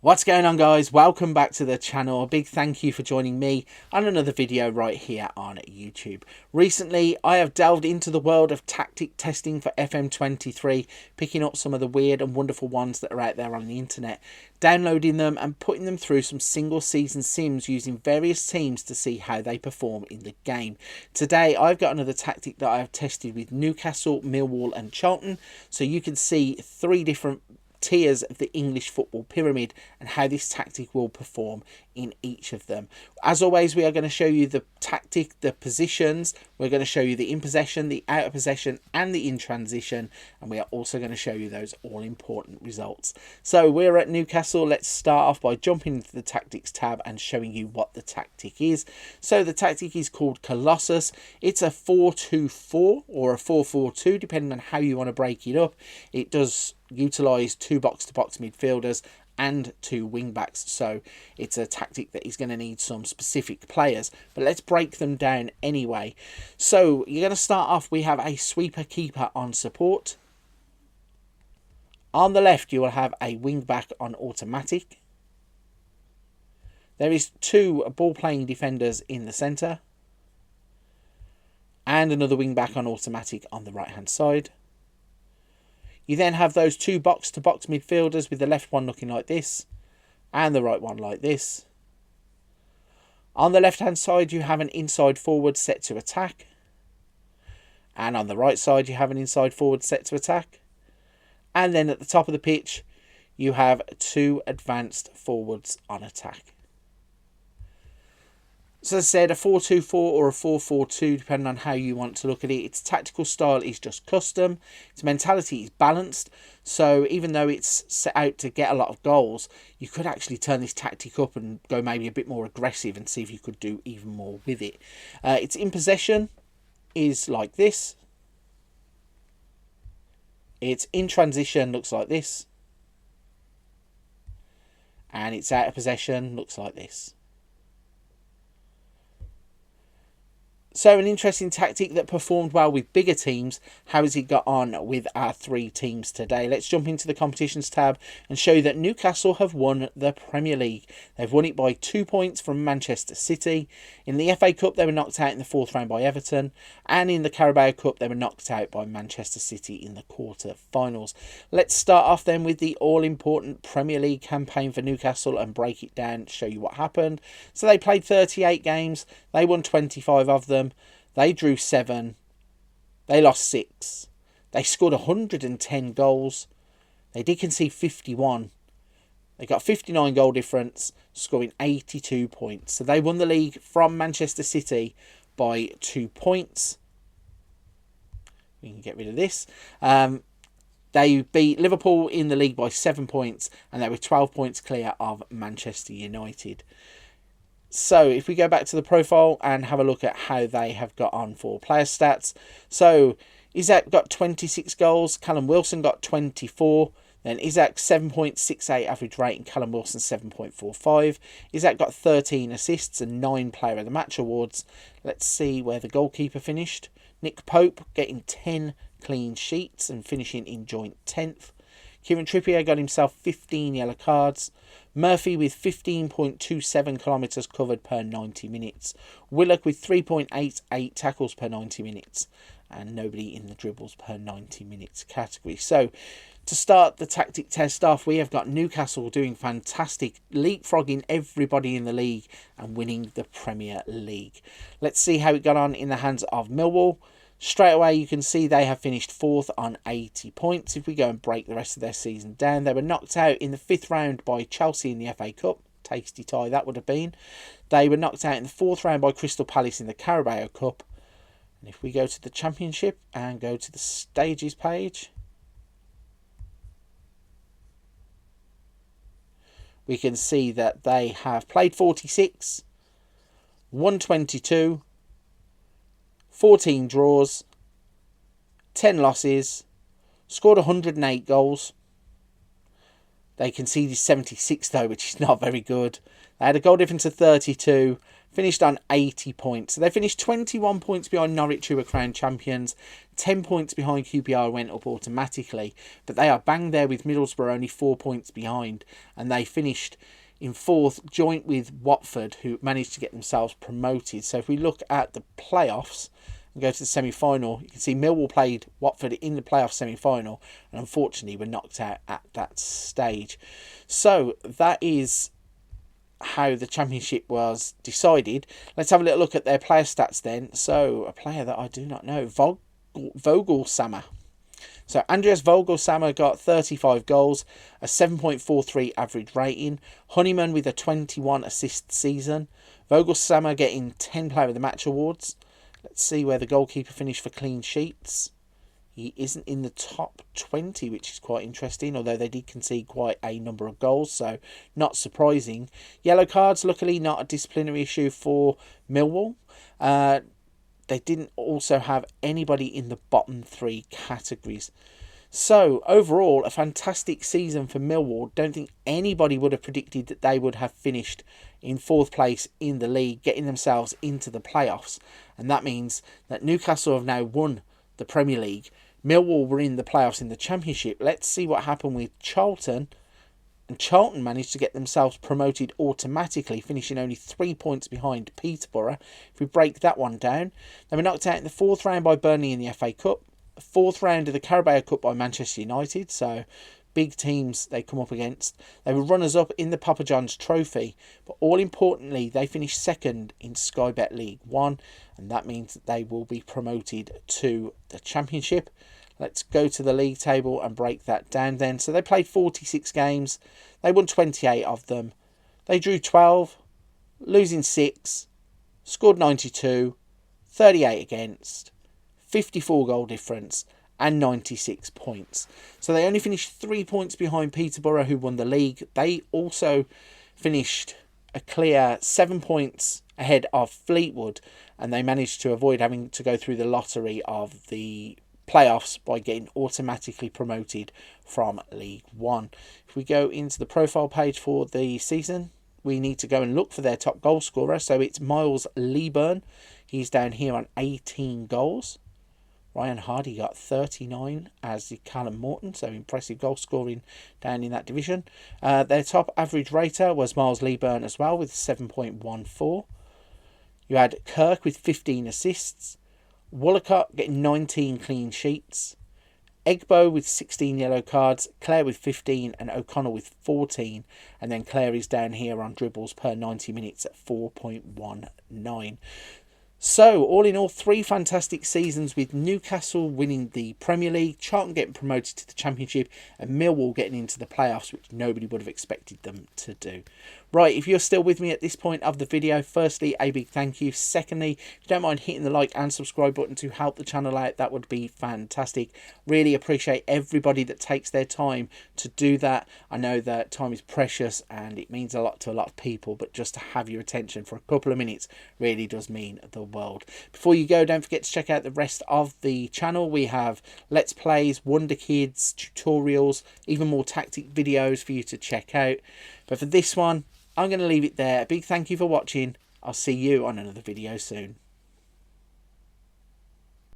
What's going on, guys? Welcome back to the channel. A big thank you for joining me on another video right here on YouTube. Recently I have delved into the world of tactic testing for FM23, picking up some of the weird and wonderful ones that are out there on the internet, downloading them and putting them through some single season sims using various teams to see how they perform in the game. Today I've got another tactic that I have tested with Newcastle, Millwall and Charlton, so you can see three different tiers of the English football pyramid and how this tactic will perform in each of them. As always, we are going to show you the tactic, the positions, we're going to show you the in possession, the out of possession and the in transition, and we are also going to show you those all important results. So we're at Newcastle. Let's start off by jumping into the tactics tab and showing you what the tactic is. So the tactic is called Colossus. It's a 4-2-4 or a 4-4-2 depending on how you want to break it up. It does utilise two box-to-box midfielders and two wing backs, so it's a tactic that is going to need some specific players, but let's break them down anyway. So you're going to start off, we have a sweeper keeper on support. On the left you will have a wing back on automatic. There is two ball playing defenders in the centre and another wing back on automatic on the right hand side. You then have those two box-to-box midfielders with the left one looking like this and the right one like this. On the left-hand side, you have an inside forward set to attack. And on the right side, you have an inside forward set to attack. And then at the top of the pitch, you have two advanced forwards on attack. So as I said, a 4-2-4 or a 4-4-2, depending on how you want to look at it. Its tactical style is just custom. Its mentality is balanced. So even though it's set out to get a lot of goals, you could actually turn this tactic up and go maybe a bit more aggressive and see if you could do even more with it. Its in possession is like this. Its in transition looks like this. And its out of possession looks like this. So an interesting tactic that performed well with bigger teams. How has it got on with our three teams today? Let's jump into the competitions tab and show you that Newcastle have won the Premier League. They've won it by 2 points from Manchester City. In the FA Cup, they were knocked out in the fourth round by Everton. And in the Carabao Cup, they were knocked out by Manchester City in the quarter-finals. Let's start off then with the all-important Premier League campaign for Newcastle and break it down, show you what happened. So they played 38 games. They won 25 of them. They drew 7. They lost 6. They scored 110 goals. They did concede 51. They got 59 goal difference, scoring 82 points. So they won the league from Manchester City by 2 points. We can get rid of this. They beat Liverpool in the league by 7 points, and they were 12 points clear of Manchester United. So if we go back to the profile and have a look at how they have got on for player stats. So Isaac got 26 goals. Callum Wilson got 24. Then Isaac 7.68 average rating. Callum Wilson 7.45. Isaac got 13 assists and 9 player of the match awards. Let's see where the goalkeeper finished. Nick Pope getting 10 clean sheets and finishing in joint 10th. Kieran Trippier got himself 15 yellow cards. Murphy with 15.27 kilometres covered per 90 minutes. Willock with 3.88 tackles per 90 minutes. And nobody in the dribbles per 90 minutes category. So to start the tactic test off, we have got Newcastle doing fantastic, leapfrogging everybody in the league and winning the Premier League. Let's see how it got on in the hands of Millwall. Straight away, you can see they have finished 4th on 80 points. If we go and break the rest of their season down, they were knocked out in the 5th round by Chelsea in the FA Cup. Tasty tie that would have been. They were knocked out in the 4th round by Crystal Palace in the Carabao Cup. And if we go to the Championship and go to the stages page, we can see that they have played 46, won 22, 14 draws, 10 losses, scored 108 goals. They conceded 76 though, which is not very good. They had a goal difference of 32, finished on 80 points. So they finished 21 points behind Norwich, who were crowned champions. 10 points behind QPR, went up automatically. But they are bang there with Middlesbrough only 4 points behind. And they finished in fourth, joint with Watford, who managed to get themselves promoted. So if we look at the playoffs and go to the semi-final, you can see Millwall played Watford in the playoff semi-final and unfortunately were knocked out at that stage. So that is how the championship was decided. Let's have a little look at their player stats then. So a player that I do not know, Vogelsammer. So Andreas Vogelsammer got 35 goals, a 7.43 average rating. Honeyman with a 21 assist season. Vogelsammer getting 10 Player of the Match awards. Let's see where the goalkeeper finished for clean sheets. He isn't in the top 20, which is quite interesting, although they did concede quite a number of goals, so not surprising. Yellow cards, luckily not a disciplinary issue for Millwall. They didn't also have anybody in the bottom three categories. So, overall, a fantastic season for Millwall. Don't think anybody would have predicted that they would have finished in fourth place in the league, getting themselves into the playoffs. And that means that Newcastle have now won the Premier League. Millwall were in the playoffs in the Championship. Let's see what happened with Charlton. And Charlton managed to get themselves promoted automatically, finishing only 3 points behind Peterborough. If we break that one down, they were knocked out in the fourth round by Burnley in the FA Cup. Fourth round of the Carabao Cup by Manchester United, so big teams they come up against. They were runners-up in the Papa John's Trophy, but all importantly, they finished second in Sky Bet League 1, and that means that they will be promoted to the Championship. Let's go to the league table and break that down then. So they played 46 games, they won 28 of them, they drew 12, losing 6, scored 92, 38 against, 54 goal difference and 96 points. So they only finished 3 points behind Peterborough, who won the league. They also finished a clear 7 points ahead of Fleetwood, and they managed to avoid having to go through the lottery of the playoffs by getting automatically promoted from League One. If we go into the profile page for the season, we need to go and look for their top goal scorer. So it's Miles Leaburn. He's down here on 18 goals. Ryan Hardy got 39, as did Callum Morton, so impressive goal scoring down in that division. Their top average rater was Miles Leaburn as well, with 7.14. You had Kirk with 15 assists, Woolacott getting 19 clean sheets, Egbo with 16 yellow cards, Clare with 15 and O'Connell with 14. And then Clare is down here on dribbles per 90 minutes at 4.19. So, all in all, 3 fantastic seasons with Newcastle winning the Premier League, Charlton getting promoted to the Championship, and Millwall getting into the playoffs, which nobody would have expected them to do. Right, if you're still with me at this point of the video, firstly, a big thank you. Secondly, if you don't mind hitting the like and subscribe button to help the channel out, that would be fantastic. Really appreciate everybody that takes their time to do that. I know that time is precious and it means a lot to a lot of people, but just to have your attention for a couple of minutes really does mean the world. Before you go, don't forget to check out the rest of the channel. We have Let's Plays, Wonder Kids, tutorials, even more tactic videos for you to check out. But for this one, I'm going to leave it there. A big thank you for watching. I'll see you on another video soon.